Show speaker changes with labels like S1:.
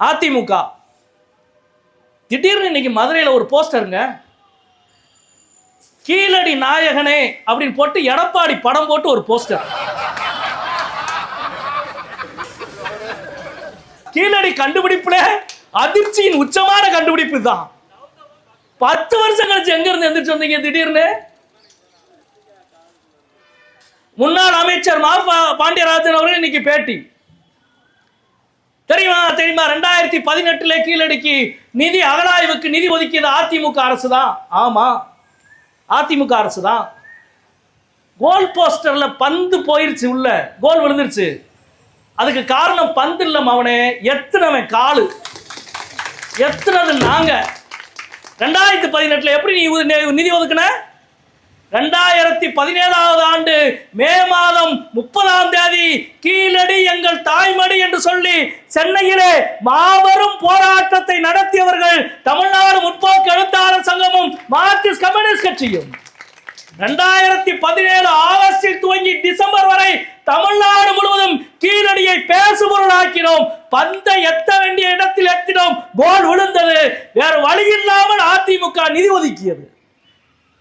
S1: அதிமுக திடீர்னு இன்னைக்கு மதுரையில் ஒரு போஸ்டருங்க, கீழடி நாயகனே அப்படின்னு போட்டு எடப்பாடி படம் போட்டு ஒரு போஸ்டர். கீழடி கண்டுபிடிப்புல அதிர்ச்சியின் உச்சமான கண்டுபிடிப்பு தான். 10 வருஷம் கழிச்சு எங்க இருந்து எந்திரிச்சு வந்தீங்க திடீர்னு? முன்னாள் அமைச்சர் மா பாண்டியராஜன் அவர்கள் இன்னைக்கு பேட்டி. தெரியுமா 2018 கீழடிக்கு நிதி அகழாய்வுக்கு நிதி ஒதுக்கியது அதிமுக அரசு தான். ஆமா, அதிமுக அரசு தான். கோல் போஸ்டர்ல பந்து போயிருச்சு, உள்ள கோல் விழுந்துருச்சு. அதுக்கு காரணம் பந்து இல்ல மவனே, எத்தனவன் காலு, எத்தனது நாங்க. 2018 எப்படி நீ நிதி ஒதுக்குன? 2017 ஆண்டு மே மாதம் 30ஆம் தேதி கீழடி எங்கள் தாய்மடி என்று சொல்லி சென்னையிலே மாபெரும் போராட்டத்தை நடத்தியவர்கள் தமிழ்நாடு முற்போக்கு எழுத்தாளர் சங்கமும் மார்க்சிஸ்ட் கம்யூனிஸ்ட் கட்சியும். 2017 ஆகஸ்டில் துவங்கி டிசம்பர் வரை தமிழ்நாடு முழுவதும் கீழடியை பேசுபொருளாக்கினோம். பந்தை எத்த வேண்டிய இடத்தில் எத்தினோம், கோல் விழுந்தது. வேறு வழி இல்லாமல் அதிமுக நிதி ஒதுக்கியது.